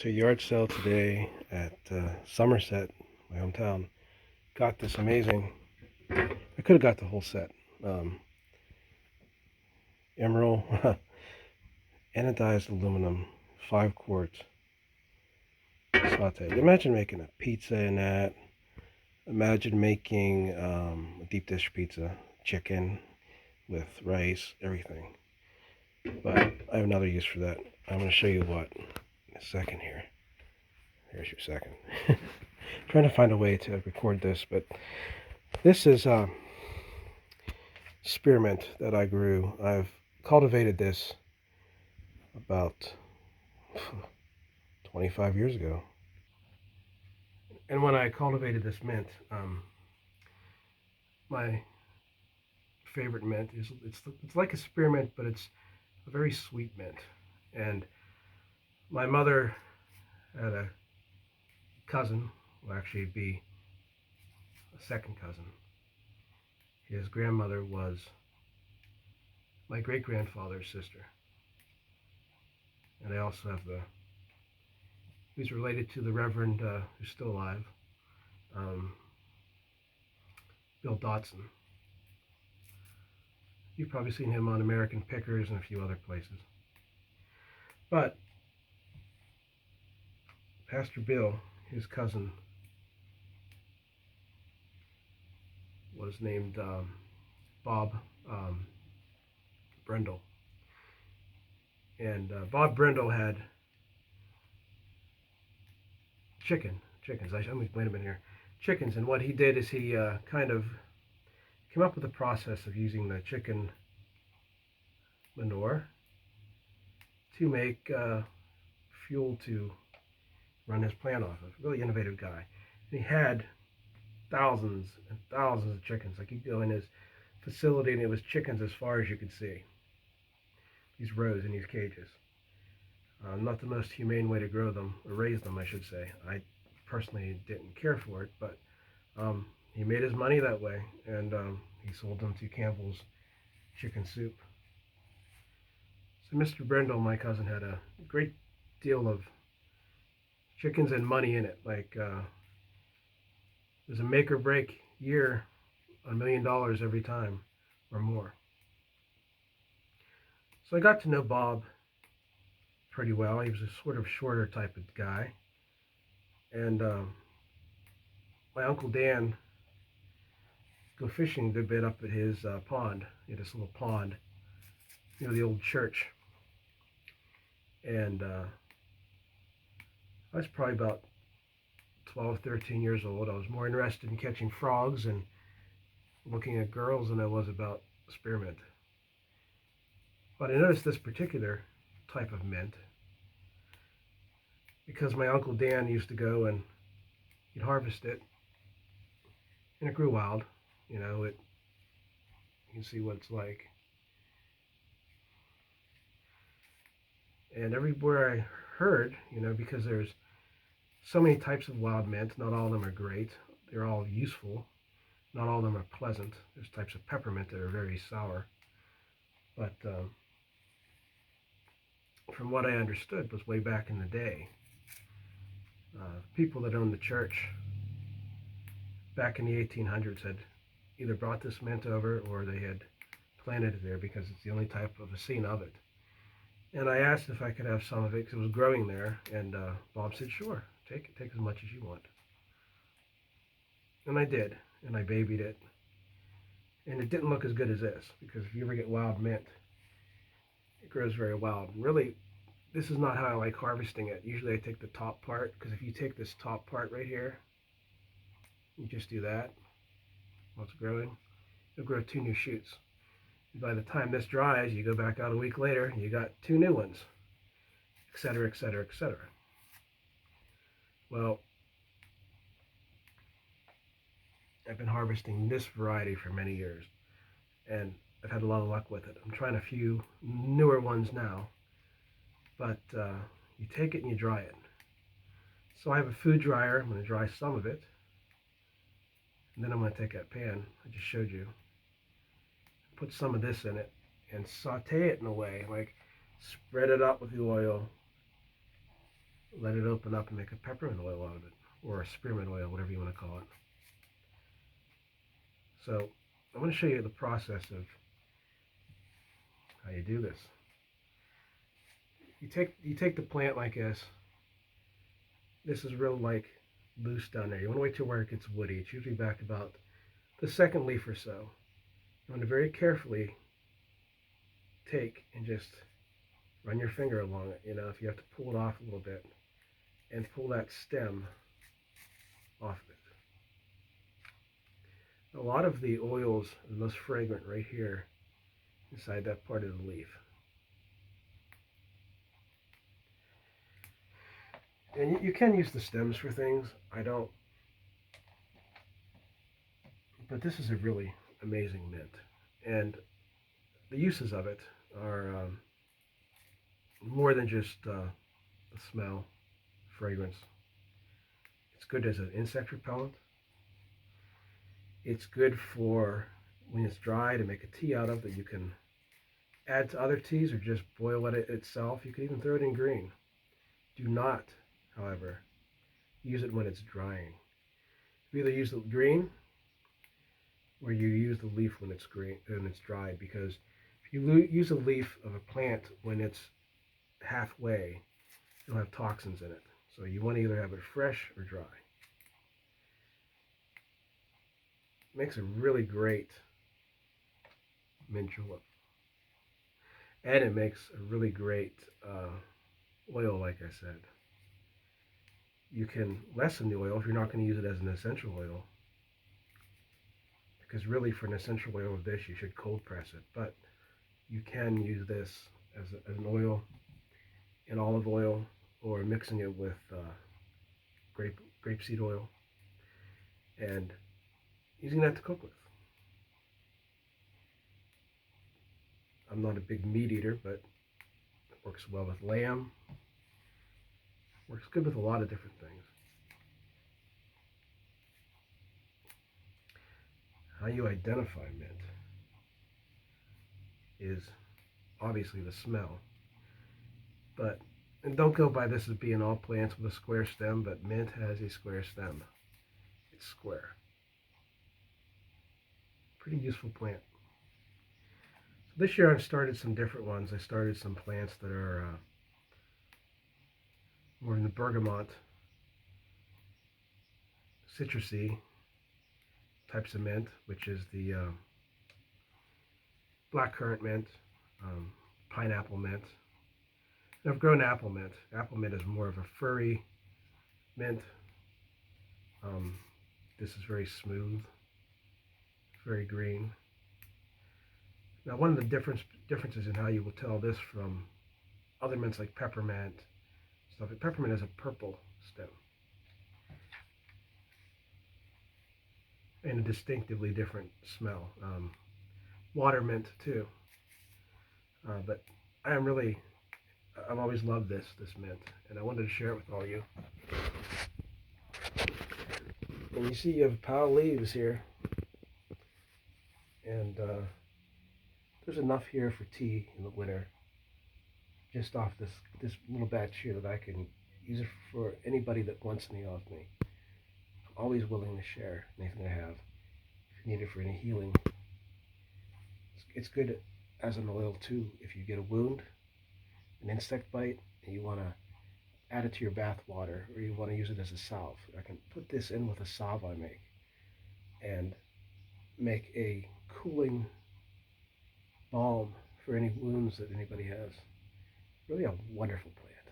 To a yard sale today at Somerset, my hometown. Got this amazing. I could have got the whole set. Um, Emerald anodized aluminum, 5 quarts saute. Imagine making a pizza in that. Imagine making a deep dish pizza, chicken with rice, everything. But I have another use for that. I'm going to show you what in a second here. Here's your second. Trying to find a way to record this, but this is spearmint that I grew. I've cultivated this about 25 years ago. And when I cultivated this mint, my favorite mint is it's like a spearmint, but it's a very sweet mint. And my mother had a cousin, will actually be a second cousin. His grandmother was my great grandfather's sister. And I also have he's related to the Reverend, who's still alive, um, Bill Dotson. You've probably seen him on American Pickers and a few other places. But Pastor Bill, his cousin, was named Bob Brendel. And Bob Brendel had chickens. I'm going to blame him in here. Chickens. And what he did is he kind of came up with a process of using the chicken manure to make fuel to run his plant off of. Really innovative guy. And he had thousands and thousands of chickens. Like, you go in his facility and it was chickens as far as you could see. These rows in these cages. Not the most humane way to grow them, or raise them, I should say. I personally didn't care for it, but he made his money that way, and he sold them to Campbell's Chicken Soup. So Mr. Brendel, my cousin, had a great deal of chickens and money in it. Like, there's a make or break year, $1 million every time or more. So I got to know Bob pretty well. He was a sort of shorter type of guy. And my Uncle Dan go fishing a good bit up at his pond. He had this little pond, the old church. And I was probably about 12, 13 years old. I was more interested in catching frogs and looking at girls than I was about spearmint. But I noticed this particular type of mint because my Uncle Dan used to go and he'd harvest it, and it grew wild. You can see what it's like. And everywhere I heard, because there's so many types of wild mint, not all of them are great. They're all useful. Not all of them are pleasant. There's types of peppermint that are very sour. But from what I understood was way back in the day, people that owned the church back in the 1800s had either brought this mint over or they had planted it there because it's the only type of a scene of it. And I asked if I could have some of it because it was growing there, and Bob said, sure, take as much as you want. And I did, and I babied it. And it didn't look as good as this, because if you ever get wild mint, it grows very wild. And really, this is not how I like harvesting it. Usually I take the top part, because if you take this top part right here, you just do that while it's growing, it'll grow 2 new shoots. By the time this dries, you go back out a week later, you got 2 new ones, etc., etc., etc. Well, I've been harvesting this variety for many years, and I've had a lot of luck with it. I'm trying a few newer ones now, but you take it and you dry it. So I have a food dryer. I'm going to dry some of it, and then I'm going to take that pan I just showed you, put some of this in it, and saute it in a way, like spread it out with the oil let it open up and make a peppermint oil out of it, or a spearmint oil, whatever you want to call it. So I'm going to show you the process of how you do this. You take the plant like this. This is real like loose down there. You want to wait till where it gets woody. It's usually back about the second leaf or so. You want to very carefully take and just run your finger along it. You know, if you have to pull it off a little bit and pull that stem off of it. A lot of the oils are most fragrant right here inside that part of the leaf. And you can use the stems for things. I don't. But this is a really amazing mint. And the uses of it are more than just the smell, fragrance. It's good as an insect repellent. It's good for when it's dry to make a tea out of that you can add to other teas or just boil it itself. You can even throw it in green. Do not, however, use it when it's drying. You either use the green or you use the leaf when it's green and it's dry, because if you use a leaf of a plant when it's halfway, it'll have toxins in it. So you want to either have it fresh or dry. It makes a really great mint julep. And it makes a really great oil, like I said. You can lessen the oil if you're not going to use it as an essential oil. Because really for an essential oil of this, you should cold press it. But you can use this as an oil in olive oil, or mixing it with grapeseed oil and using that to cook with. I'm not a big meat eater, but it works well with lamb. Works good with a lot of different things. How you identify mint is obviously the smell. And don't go by this as being all plants with a square stem, but mint has a square stem. It's square. Pretty useful plant. So this year I've started some different ones. I started some plants that are more in the bergamot, citrusy types of mint, which is the blackcurrant mint, pineapple mint. And I've grown apple mint. Apple mint is more of a furry mint. This is very smooth, very green. Now, one of the differences in how you will tell this from other mints like peppermint stuff. Peppermint has a purple stem and a distinctively different smell. Water mint too. But I've always loved this mint, and I wanted to share it with all you. And you see you have a pile of leaves here, and there's enough here for tea in the winter, just off this little batch here, that I can use it for anybody that wants any off me. I'm always willing to share anything I have. If you need it for any healing, it's good as an oil too. If you get a wound, an insect bite, and you want to add it to your bath water, or you want to use it as a salve, I can put this in with a salve I make and make a cooling balm for any wounds that anybody has. Really a wonderful plant.